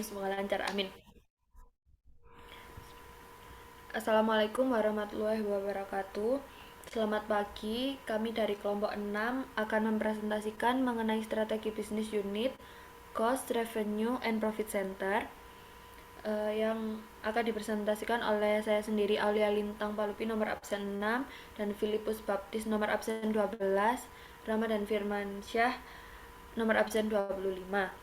Semoga lancar, amin. Assalamualaikum warahmatullahi wabarakatuh. Selamat pagi, kami dari kelompok 6 akan mempresentasikan mengenai strategi bisnis unit, cost, revenue, and profit center yang akan dipresentasikan oleh saya sendiri, Aulia Lintang Palupi nomor absen 6 dan Filipus Baptis nomor absen 12, Ramadan Firmansyah nomor absen 25.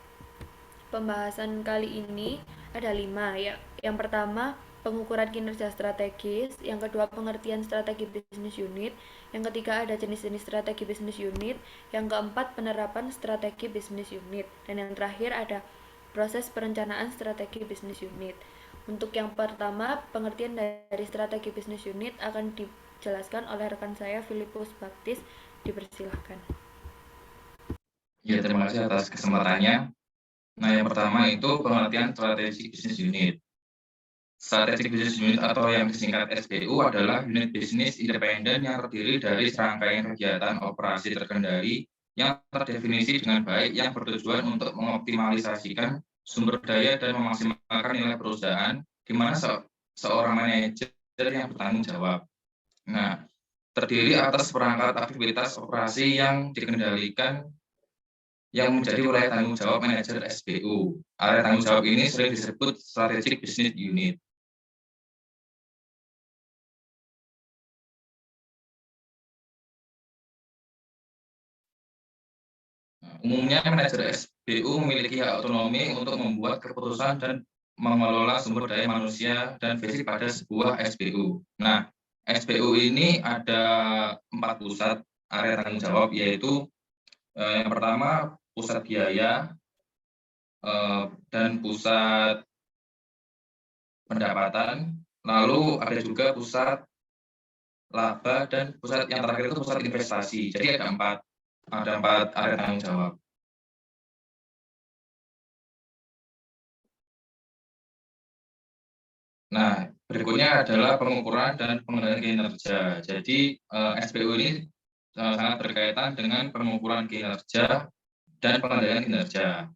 Pembahasan kali ini ada 5 ya. Yang pertama, pengukuran kinerja strategis. Yang kedua, pengertian strategi bisnis unit. Yang ketiga, ada jenis-jenis strategi bisnis unit. Yang keempat, penerapan strategi bisnis unit. Dan yang terakhir ada proses perencanaan strategi bisnis unit. Untuk yang pertama, pengertian dari strategi bisnis unit akan dijelaskan oleh rekan saya Filipus Baptis. Dipersilahkan. Ya, terima kasih atas kesempatannya. Nah, yang pertama itu pengertian strategi bisnis unit. Strategi bisnis unit atau yang disingkat SBU adalah unit bisnis independen yang terdiri dari serangkaian kegiatan operasi terkendali yang terdefinisi dengan baik yang bertujuan untuk mengoptimalisasikan sumber daya dan memaksimalkan nilai perusahaan, di mana seorang manajer yang bertanggung jawab. Nah, terdiri atas perangkat aktivitas operasi yang dikendalikan yang menjadi wilayah tanggung jawab manajer SBU. Area tanggung jawab ini sering disebut strategic business unit. Umumnya manajer SBU memiliki hak otonomi untuk membuat keputusan dan mengelola sumber daya manusia dan fisik pada sebuah SBU. Nah, SBU ini ada 4 pusat area tanggung jawab, yaitu yang pertama pusat biaya dan pusat pendapatan, lalu ada juga pusat laba, dan pusat yang terakhir itu pusat investasi. Jadi ada empat area tanggung jawab. Nah, berikutnya adalah pengukuran dan pengendalian kinerja. Jadi SBU ini sangat berkaitan dengan pengukuran kinerja dan pengendalian kinerja.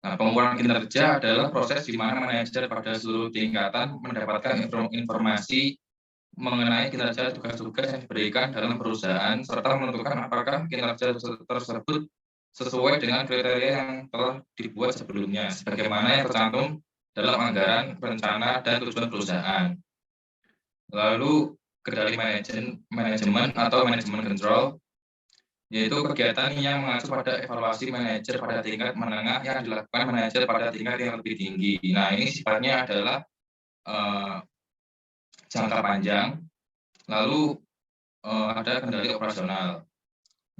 Nah, pengukuran kinerja adalah proses di mana manajer pada seluruh tingkatan mendapatkan informasi mengenai kinerja tugas-tugas yang diberikan dalam perusahaan, serta menentukan apakah kinerja tersebut sesuai dengan kriteria yang telah dibuat sebelumnya, sebagaimana yang tercantum dalam anggaran, rencana, dan tujuan perusahaan. Lalu, kendali manajemen atau manajemen control, yaitu kegiatan yang mengacu pada evaluasi manajer pada tingkat menengah yang dilakukan manajer pada tingkat yang lebih tinggi. Nah, ini sifatnya adalah jangka panjang. Lalu ada kendali operasional.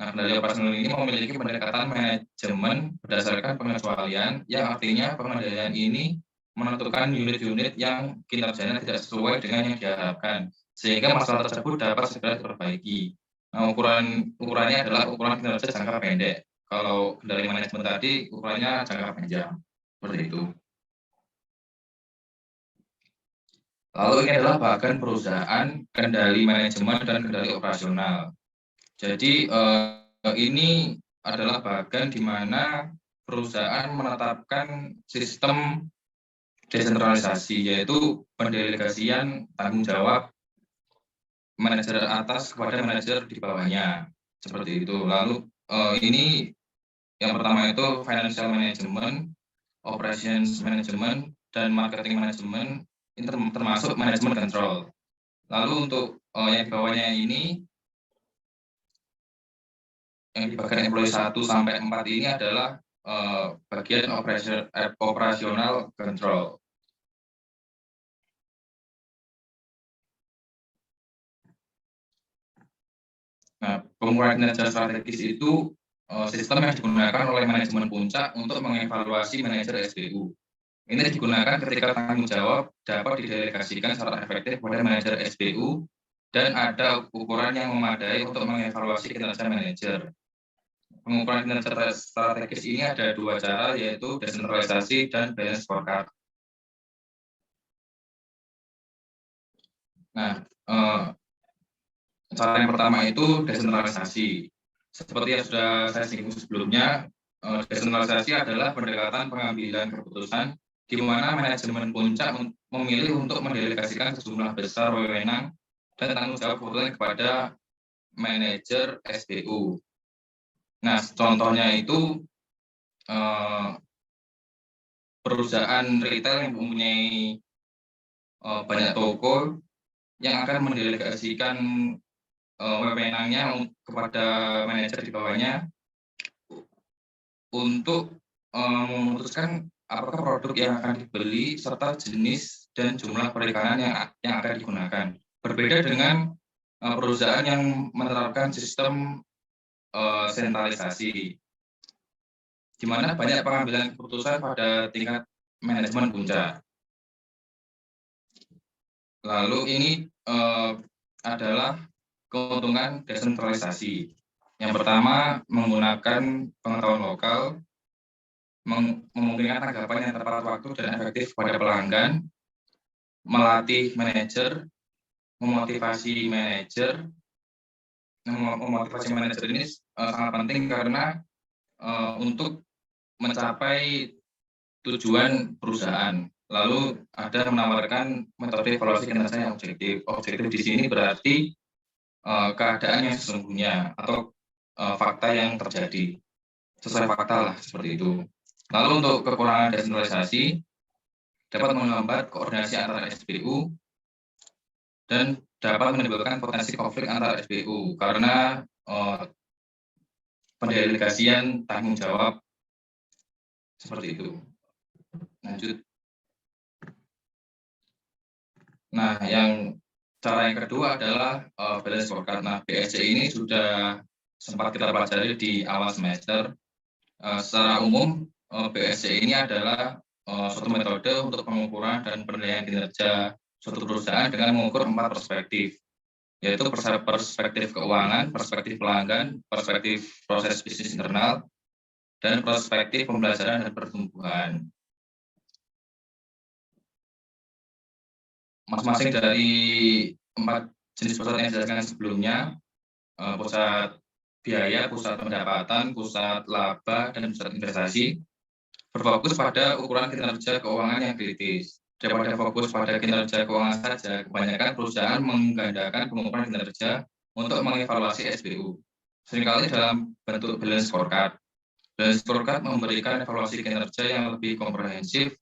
Nah, kendali operasional ini memiliki pendekatan manajemen berdasarkan pengecualian, yang artinya pengendalian ini menentukan unit-unit yang kinerjanya tidak sesuai dengan yang diharapkan, sehingga masalah tersebut dapat segera diperbaiki. Nah, ukurannya adalah ukuran kinerja jangka pendek. Kalau kendali manajemen tadi, ukurannya jangka panjang. Seperti itu. Lalu ini adalah bagian perusahaan, kendali manajemen, dan kendali operasional. Jadi ini adalah bagian di mana perusahaan menetapkan sistem desentralisasi, yaitu pendelegasian tanggung jawab manajer atas kepada manajer di bawahnya, seperti itu. Lalu ini yang pertama itu financial management, operations management, dan marketing management, ini termasuk management control. Lalu untuk yang di bawahnya ini, yang di bagian employee 1 sampai 4 ini adalah bagian operasional control. Nah, pengukuran kinerja strategis itu sistem yang digunakan oleh manajemen puncak untuk mengevaluasi manajer SBU. Ini digunakan ketika tanggung jawab dapat didelegasikan secara efektif kepada manajer SBU dan ada ukuran yang memadai untuk mengevaluasi kinerja manajer. Pengukuran kinerja strategis ini ada 2 cara, yaitu desentralisasi dan balance scorecard. Nah, cara yang pertama itu desentralisasi. Seperti yang sudah saya singgung sebelumnya, Desentralisasi adalah pendekatan pengambilan keputusan di mana manajemen puncak memilih untuk mendelegasikan sejumlah besar wewenang dan tanggung jawab kebetulan kepada manajer SBU. Nah, contohnya itu perusahaan retail yang mempunyai banyak toko yang akan mendelegasikan wewenangnya kepada manajer di bawahnya untuk memutuskan apakah produk yang akan dibeli serta jenis dan jumlah perikanan yang akan digunakan. Berbeda dengan perusahaan yang menerapkan sistem sentralisasi, di mana banyak pengambilan keputusan pada tingkat manajemen puncak. Lalu ini adalah keuntungan desentralisasi. Yang pertama, menggunakan pengetahuan lokal, memungkinkan tanggapan yang tepat waktu dan efektif pada pelanggan, melatih manajer, memotivasi manajer. Memotivasi manajer ini sangat penting karena untuk mencapai tujuan perusahaan. Lalu ada menawarkan metode evaluasi kinerja yang objektif. Objektif di sini berarti keadaan yang sesungguhnya atau fakta yang terjadi. Sesuai fakta lah, seperti itu. Lalu untuk kekurangan desentralisasi, dapat menghambat koordinasi antara SBU dan dapat menimbulkan potensi konflik antar SBU karena pendelegasian tanggung jawab seperti itu. Lanjut. Nah, cara yang kedua adalah balance scorecard. Nah, BSC ini sudah sempat kita pelajari di awal semester. Secara umum, BSC ini adalah suatu metode untuk pengukuran dan penilaian kinerja suatu perusahaan dengan mengukur 4 perspektif, yaitu perspektif keuangan, perspektif pelanggan, perspektif proses bisnis internal, dan perspektif pembelajaran dan pertumbuhan. Masing-masing dari 4 jenis pusat yang dijelaskan sebelumnya, pusat biaya, pusat pendapatan, pusat laba, dan pusat investasi, berfokus pada ukuran kinerja keuangan yang kritis. Daripada fokus pada kinerja keuangan saja, kebanyakan perusahaan menggandakan pengukuran kinerja untuk mengevaluasi SBU. Seringkali dalam bentuk balance scorecard. Balance scorecard memberikan evaluasi kinerja yang lebih komprehensif,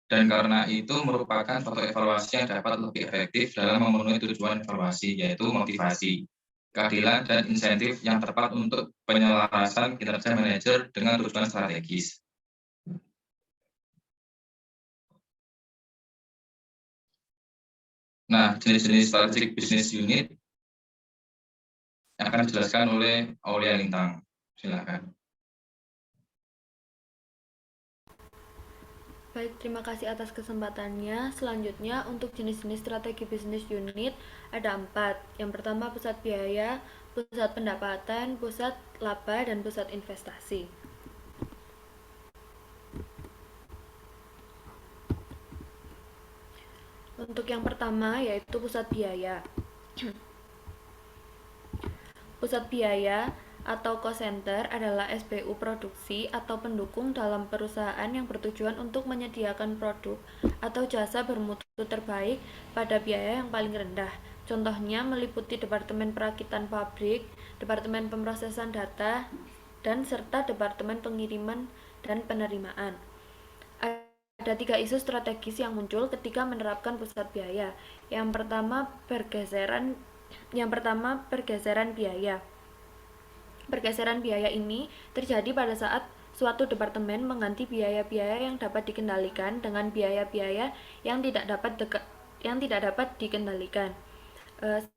dan karena itu merupakan suatu evaluasi yang dapat lebih efektif dalam memenuhi tujuan evaluasi, yaitu motivasi, keadilan, dan insentif yang tepat untuk penyelarasan kinerja manajer dengan tujuan strategis. Nah, jenis-jenis strategic business unit yang akan dijelaskan oleh Aulia Lintang. Silakan. Baik, terima kasih atas kesempatannya. Selanjutnya, untuk jenis-jenis strategi bisnis unit ada 4. Yang pertama, pusat biaya, pusat pendapatan, pusat laba, dan pusat investasi. Untuk yang pertama, yaitu pusat biaya. Pusat biaya atau cost center adalah SBU produksi atau pendukung dalam perusahaan yang bertujuan untuk menyediakan produk atau jasa bermutu terbaik pada biaya yang paling rendah. Contohnya meliputi departemen perakitan pabrik, departemen pemrosesan data, dan serta departemen pengiriman dan penerimaan. Ada 3 isu strategis yang muncul ketika menerapkan pusat biaya. Yang pertama, pergeseran biaya. Pergeseran biaya ini terjadi pada saat suatu departemen mengganti biaya-biaya yang dapat dikendalikan dengan biaya-biaya yang tidak dapat dikendalikan.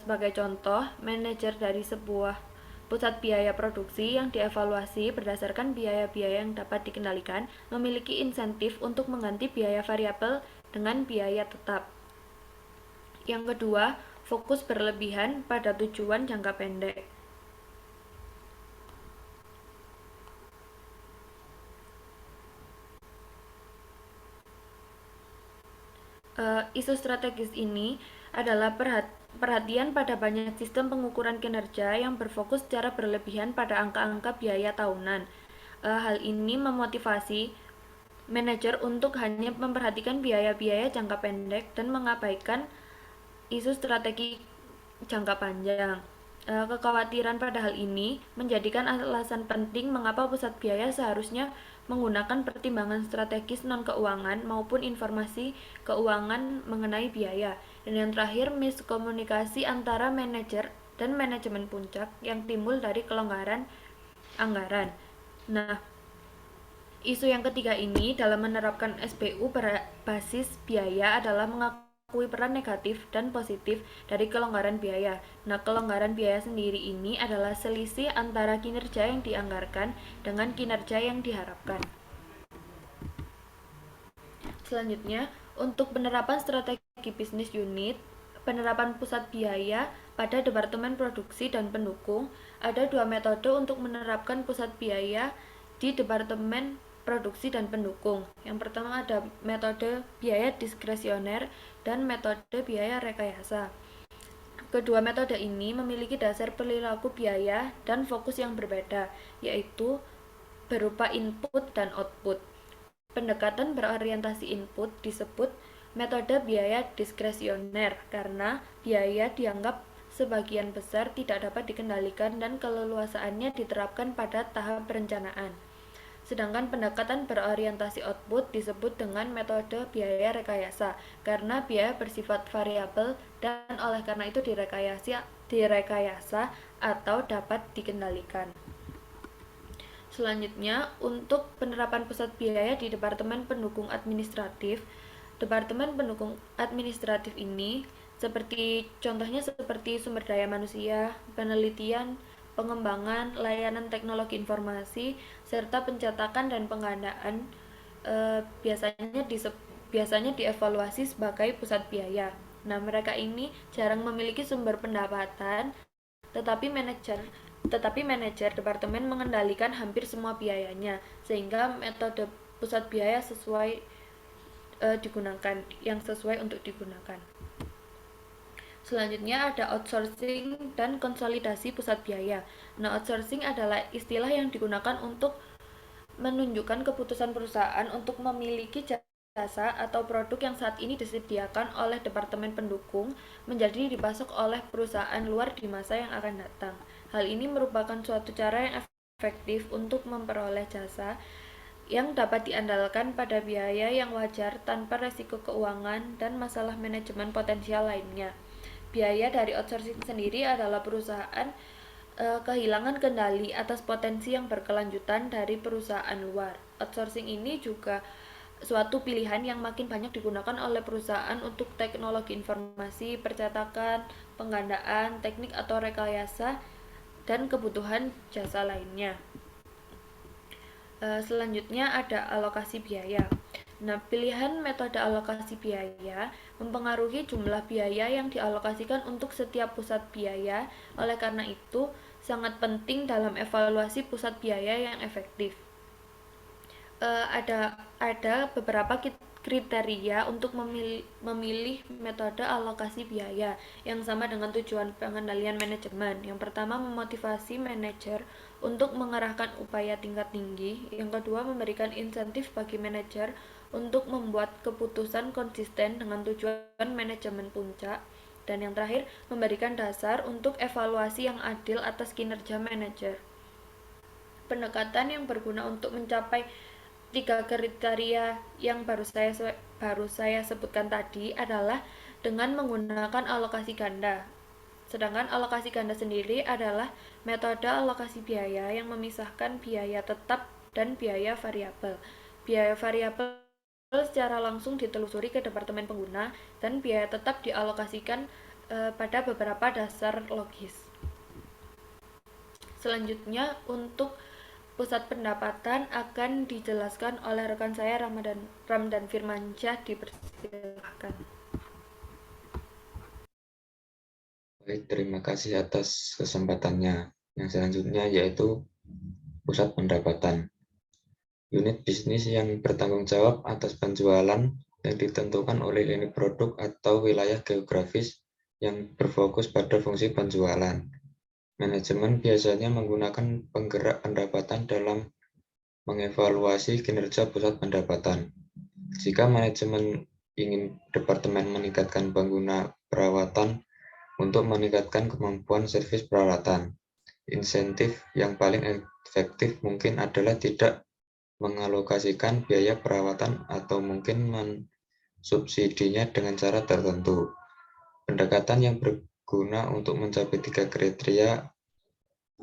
Sebagai contoh, manajer dari sebuah pusat biaya produksi yang dievaluasi berdasarkan biaya-biaya yang dapat dikendalikan memiliki insentif untuk mengganti biaya variabel dengan biaya tetap. Yang kedua, fokus berlebihan pada tujuan jangka pendek. Isu strategis ini adalah perhatian pada banyak sistem pengukuran kinerja yang berfokus secara berlebihan pada angka-angka biaya tahunan Hal ini memotivasi manajer untuk hanya memperhatikan biaya-biaya jangka pendek dan mengabaikan isu strategi jangka panjang. Kekhawatiran pada hal ini menjadikan alasan penting mengapa pusat biaya seharusnya menggunakan pertimbangan strategis non-keuangan maupun informasi keuangan mengenai biaya. Dan yang terakhir, miskomunikasi antara manajer dan manajemen puncak yang timbul dari kelonggaran anggaran. Nah, isu yang ketiga ini dalam menerapkan SPU berbasis biaya adalah mengakui peran negatif dan positif dari kelonggaran biaya. Nah, kelonggaran biaya sendiri ini adalah selisih antara kinerja yang dianggarkan dengan kinerja yang diharapkan. Selanjutnya, untuk penerapan strategi bisnis unit, penerapan pusat biaya pada Departemen Produksi dan Pendukung, ada dua metode untuk menerapkan pusat biaya di Departemen Produksi dan Pendukung. Yang pertama ada metode biaya diskresioner dan metode biaya rekayasa. Kedua metode ini memiliki dasar perilaku biaya dan fokus yang berbeda, yaitu berupa input dan output. Pendekatan berorientasi input disebut metode biaya diskresioner karena biaya dianggap sebagian besar tidak dapat dikendalikan dan keleluasaannya diterapkan pada tahap perencanaan. Sedangkan pendekatan berorientasi output disebut dengan metode biaya rekayasa karena biaya bersifat variabel dan oleh karena itu direkayasa atau dapat dikendalikan. Selanjutnya, untuk penerapan pusat biaya di Departemen Pendukung Administratif, Departemen Pendukung Administratif ini contohnya seperti sumber daya manusia, penelitian, pengembangan, layanan teknologi informasi, serta pencetakan dan penggandaan biasanya dievaluasi sebagai pusat biaya. Nah, mereka ini jarang memiliki sumber pendapatan, tetapi manajer departemen mengendalikan hampir semua biayanya, sehingga metode pusat biaya sesuai untuk digunakan. Selanjutnya ada outsourcing dan konsolidasi pusat biaya. Nah, outsourcing adalah istilah yang digunakan untuk menunjukkan keputusan perusahaan untuk memiliki jasa atau produk yang saat ini disediakan oleh Departemen Pendukung menjadi dipasok oleh perusahaan luar di masa yang akan datang. Hal ini merupakan suatu cara yang efektif untuk memperoleh jasa yang dapat diandalkan pada biaya yang wajar tanpa resiko keuangan dan masalah manajemen potensial lainnya. Biaya dari outsourcing sendiri adalah perusahaan kehilangan kendali atas potensi yang berkelanjutan dari perusahaan luar. Outsourcing ini juga suatu pilihan yang makin banyak digunakan oleh perusahaan untuk teknologi informasi, percetakan, penggandaan, teknik atau rekayasa, dan kebutuhan jasa lainnya. Selanjutnya ada alokasi biaya. Nah, pilihan metode alokasi biaya mempengaruhi jumlah biaya yang dialokasikan untuk setiap pusat biaya. Oleh karena itu, sangat penting dalam evaluasi pusat biaya yang efektif. Ada beberapa kriteria untuk memilih metode alokasi biaya yang sama dengan tujuan pengendalian manajemen. Yang pertama, memotivasi manajer untuk mengerahkan upaya tingkat tinggi. Yang kedua, memberikan insentif bagi manajer untuk membuat keputusan konsisten dengan tujuan manajemen puncak. Dan yang terakhir, memberikan dasar untuk evaluasi yang adil atas kinerja manajer. Pendekatan yang berguna untuk mencapai tiga kriteria yang baru saya sebutkan tadi adalah dengan menggunakan alokasi ganda. Sedangkan alokasi ganda sendiri adalah metode alokasi biaya yang memisahkan biaya tetap dan biaya variabel. Biaya variabel secara langsung ditelusuri ke departemen pengguna dan biaya tetap dialokasikan pada beberapa dasar logis. Selanjutnya, untuk pusat pendapatan akan dijelaskan oleh rekan saya Ramdan Firmansyah. Dipersilakan. Baik, terima kasih atas kesempatannya. Yang selanjutnya yaitu pusat pendapatan. Unit bisnis yang bertanggung jawab atas penjualan yang ditentukan oleh lini produk atau wilayah geografis yang berfokus pada fungsi penjualan. Manajemen biasanya menggunakan penggerak pendapatan dalam mengevaluasi kinerja pusat pendapatan. Jika manajemen ingin departemen meningkatkan pengguna perawatan untuk meningkatkan kemampuan servis peralatan, insentif yang paling efektif mungkin adalah tidak mengalokasikan biaya perawatan atau mungkin mensubsidinya dengan cara tertentu. Pendekatan yang berguna untuk mencapai 3 kriteria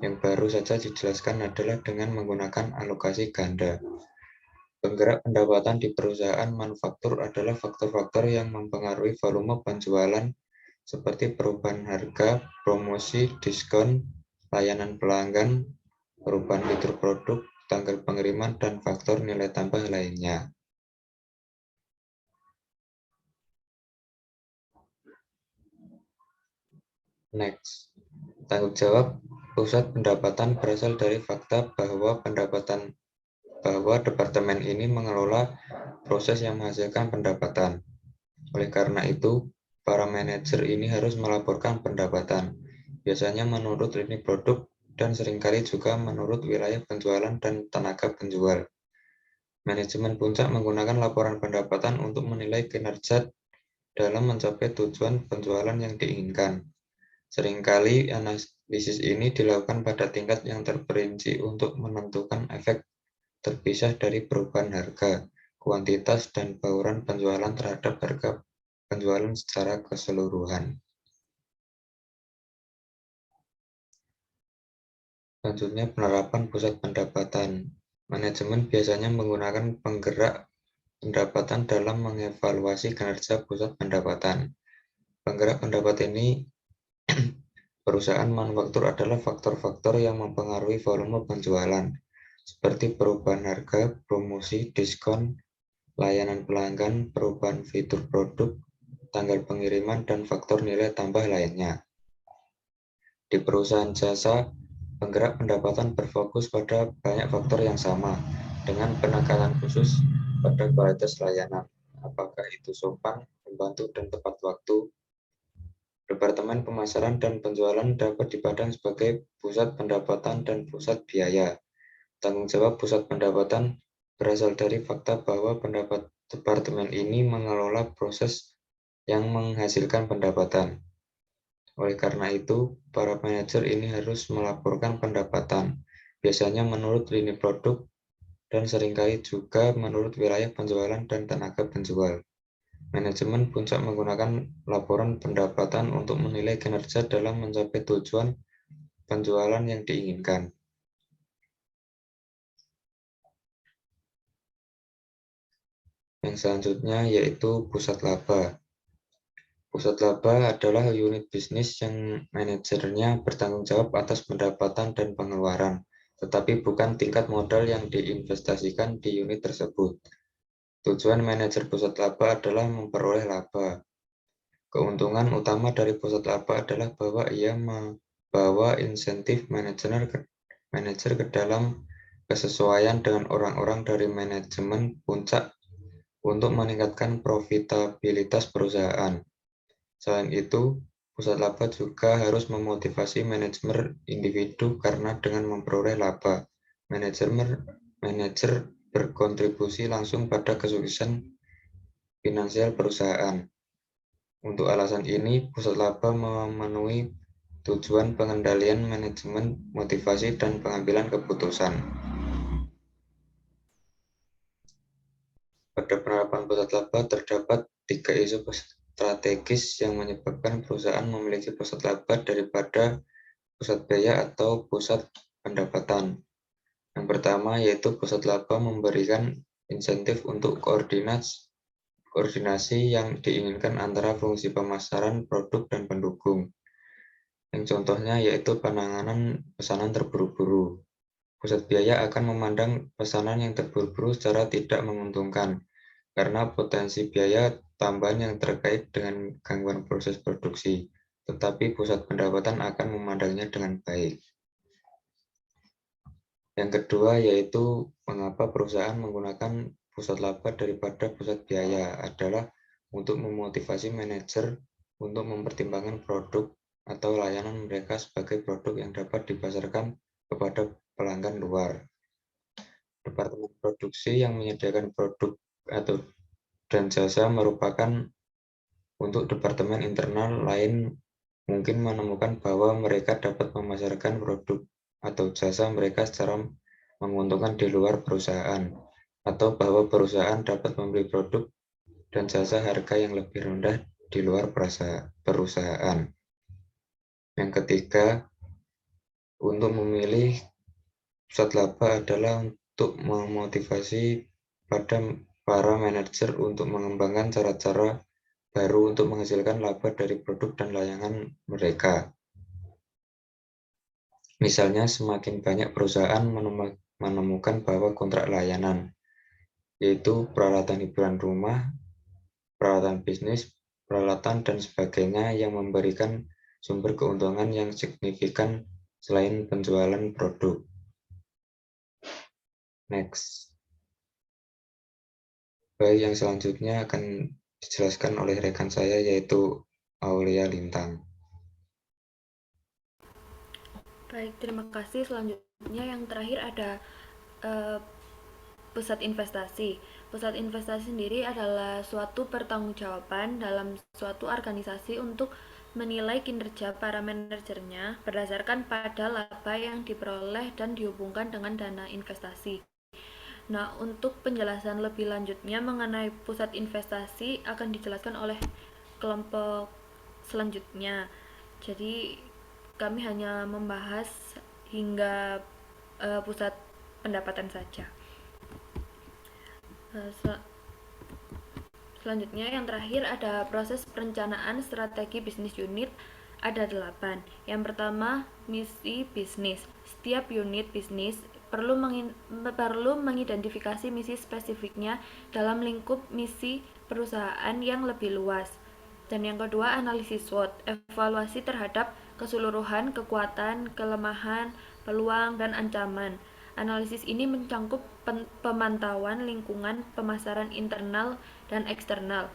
yang baru saja dijelaskan adalah dengan menggunakan alokasi ganda. Penggerak pendapatan di perusahaan manufaktur adalah faktor-faktor yang mempengaruhi volume penjualan seperti perubahan harga, promosi, diskon, layanan pelanggan, perubahan fitur produk, tanggal pengiriman, dan faktor nilai tambah lainnya. Next, tanggung jawab pusat pendapatan berasal dari fakta bahwa departemen ini mengelola proses yang menghasilkan pendapatan. Oleh karena itu, para manajer ini harus melaporkan pendapatan, biasanya menurut lini produk dan seringkali juga menurut wilayah penjualan dan tenaga penjual. Manajemen puncak menggunakan laporan pendapatan untuk menilai kinerja dalam mencapai tujuan penjualan yang diinginkan. Seringkali analisis ini dilakukan pada tingkat yang terperinci untuk menentukan efek terpisah dari perubahan harga, kuantitas, dan bauran penjualan terhadap harga penjualan secara keseluruhan. Selanjutnya, penerapan pusat pendapatan. Manajemen biasanya menggunakan penggerak pendapatan dalam mengevaluasi kinerja pusat pendapatan. Penggerak pendapat ini perusahaan manufaktur adalah faktor-faktor yang mempengaruhi volume penjualan, seperti perubahan harga, promosi, diskon, layanan pelanggan, perubahan fitur produk, tanggal pengiriman, dan faktor nilai tambah lainnya. Di perusahaan jasa, penggerak pendapatan berfokus pada banyak faktor yang sama, dengan penekanan khusus pada kualitas layanan, apakah itu sopan, membantu, dan tepat waktu. Departemen pemasaran dan penjualan dapat dipandang sebagai pusat pendapatan dan pusat biaya. Tanggung jawab pusat pendapatan berasal dari fakta bahwa departemen ini mengelola proses yang menghasilkan pendapatan. Oleh karena itu, para manajer ini harus melaporkan pendapatan, biasanya menurut lini produk dan seringkali juga menurut wilayah penjualan dan tenaga penjual. Manajemen puncak menggunakan laporan pendapatan untuk menilai kinerja dalam mencapai tujuan penjualan yang diinginkan. Yang selanjutnya yaitu pusat laba. Pusat laba adalah unit bisnis yang manajernya bertanggung jawab atas pendapatan dan pengeluaran, tetapi bukan tingkat modal yang diinvestasikan di unit tersebut. Tujuan manajer pusat laba adalah memperoleh laba. Keuntungan utama dari pusat laba adalah bahwa ia membawa insentif manajer ke dalam kesesuaian dengan orang-orang dari manajemen puncak untuk meningkatkan profitabilitas perusahaan. Selain itu, pusat laba juga harus memotivasi manajemen individu karena dengan memperoleh laba, manajer berkontribusi langsung pada kesuksesan finansial perusahaan. Untuk alasan ini, pusat laba memenuhi tujuan pengendalian manajemen, motivasi, dan pengambilan keputusan. Pada penerapan pusat laba terdapat 3 isu strategis yang menyebabkan perusahaan memiliki pusat laba daripada pusat biaya atau pusat pendapatan. Yang pertama yaitu pusat laba memberikan insentif untuk koordinasi yang diinginkan antara fungsi pemasaran, produk, dan pendukung. Yang contohnya yaitu penanganan pesanan terburu-buru. Pusat biaya akan memandang pesanan yang terburu-buru secara tidak menguntungkan, karena potensi biaya tambahan yang terkait dengan gangguan proses produksi, tetapi pusat pendapatan akan memandangnya dengan baik. Yang kedua yaitu mengapa perusahaan menggunakan pusat laba daripada pusat biaya adalah untuk memotivasi manajer untuk mempertimbangkan produk atau layanan mereka sebagai produk yang dapat dipasarkan kepada pelanggan luar. Departemen produksi yang menyediakan produk dan jasa merupakan untuk departemen internal lain mungkin menemukan bahwa mereka dapat memasarkan produk atau jasa mereka secara menguntungkan di luar perusahaan, atau bahwa perusahaan dapat membeli produk dan jasa harga yang lebih rendah di luar perusahaan. Yang ketiga, untuk memilih pusat laba adalah untuk memotivasi pada para manajer untuk mengembangkan cara-cara baru untuk menghasilkan laba dari produk dan layanan mereka. Misalnya, semakin banyak perusahaan menemukan bahwa kontrak layanan, yaitu peralatan hiburan rumah, peralatan bisnis, peralatan, dan sebagainya yang memberikan sumber keuntungan yang signifikan selain penjualan produk. Next. Baik, yang selanjutnya akan dijelaskan oleh rekan saya yaitu Aulia Lintang. Baik, terima kasih. Selanjutnya yang terakhir ada pusat investasi. Pusat investasi sendiri adalah suatu pertanggungjawaban dalam suatu organisasi untuk menilai kinerja para manajernya berdasarkan pada laba yang diperoleh dan dihubungkan dengan dana investasi. Nah, untuk penjelasan lebih lanjutnya mengenai pusat investasi akan dijelaskan oleh kelompok selanjutnya. Jadi, kami hanya membahas hingga pusat pendapatan saja. Selanjutnya yang terakhir ada proses perencanaan strategi bisnis unit. Ada 8. Yang pertama, misi bisnis. Setiap unit bisnis perlu mengidentifikasi misi spesifiknya dalam lingkup misi perusahaan yang lebih luas. Dan yang kedua, analisis SWOT, evaluasi terhadap keseluruhan kekuatan, kelemahan, peluang, dan ancaman. Analisis ini mencakup pemantauan lingkungan pemasaran internal dan eksternal.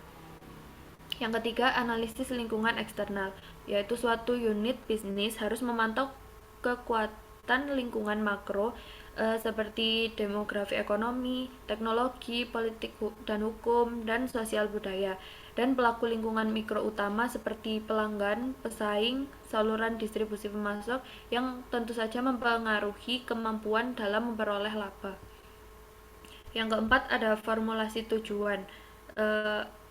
Yang ketiga, analisis lingkungan eksternal, yaitu suatu unit bisnis harus memantau kekuatan lingkungan makro seperti demografi ekonomi, teknologi, politik dan hukum, dan sosial budaya, dan pelaku lingkungan mikro utama seperti pelanggan, pesaing, saluran distribusi pemasok yang tentu saja mempengaruhi kemampuan dalam memperoleh laba. Yang keempat ada formulasi tujuan.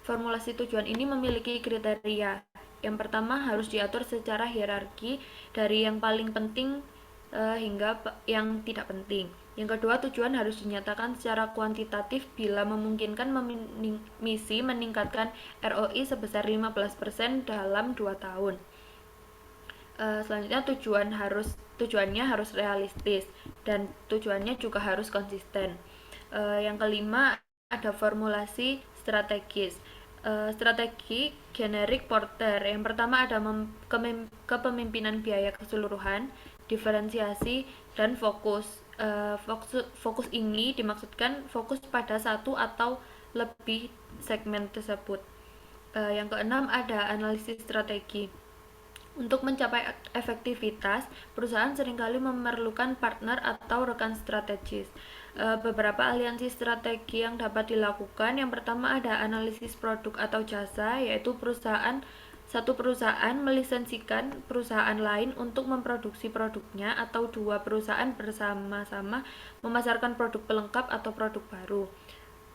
Formulasi tujuan ini memiliki kriteria. Yang pertama harus diatur secara hierarki dari yang paling penting hingga yang tidak penting. Yang kedua, tujuan harus dinyatakan secara kuantitatif bila memungkinkan misi meningkatkan ROI sebesar 15% dalam 2 tahun. Selanjutnya tujuannya harus realistis dan tujuannya juga harus konsisten. Yang kelima ada formulasi strategis. Strategi generik Porter. Yang pertama ada kepemimpinan biaya keseluruhan, diferensiasi, dan fokus. Fokus ini dimaksudkan fokus pada satu atau lebih segmen tersebut. Yang keenam ada analisis strategi. Untuk mencapai efektivitas, perusahaan seringkali memerlukan partner atau rekan strategis. Beberapa aliansi strategi yang dapat dilakukan, yang pertama ada analisis produk atau jasa, yaitu satu perusahaan melisensikan perusahaan lain untuk memproduksi produknya, atau dua perusahaan bersama-sama memasarkan produk pelengkap atau produk baru.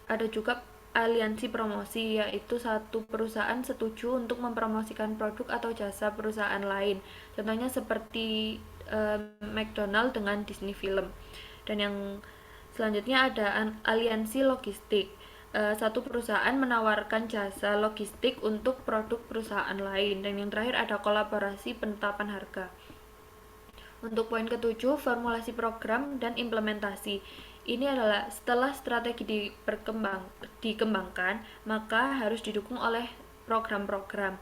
Ada juga aliansi promosi, yaitu satu perusahaan setuju untuk mempromosikan produk atau jasa perusahaan lain. Contohnya seperti McDonald dengan Disney Film. Dan yang selanjutnya ada aliansi logistik. Satu perusahaan menawarkan jasa logistik untuk produk perusahaan lain. Dan yang terakhir ada kolaborasi penetapan harga. Untuk poin ketujuh, formulasi program dan implementasi. Ini adalah setelah strategi dikembangkan, maka harus didukung oleh program-program.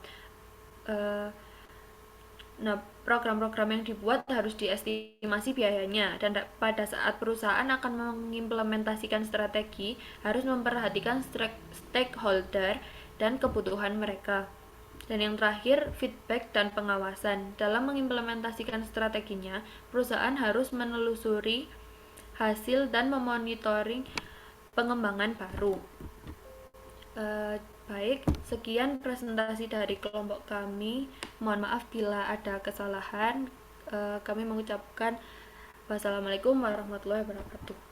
Program-program yang dibuat harus diestimasi biayanya, dan pada saat perusahaan akan mengimplementasikan strategi, harus memperhatikan stakeholder dan kebutuhan mereka. Dan yang terakhir, feedback dan pengawasan. Dalam mengimplementasikan strateginya, perusahaan harus menelusuri hasil dan memonitoring pengembangan baru. Baik, sekian presentasi dari kelompok kami. Mohon maaf bila ada kesalahan. Kami mengucapkan wassalamualaikum warahmatullahi wabarakatuh.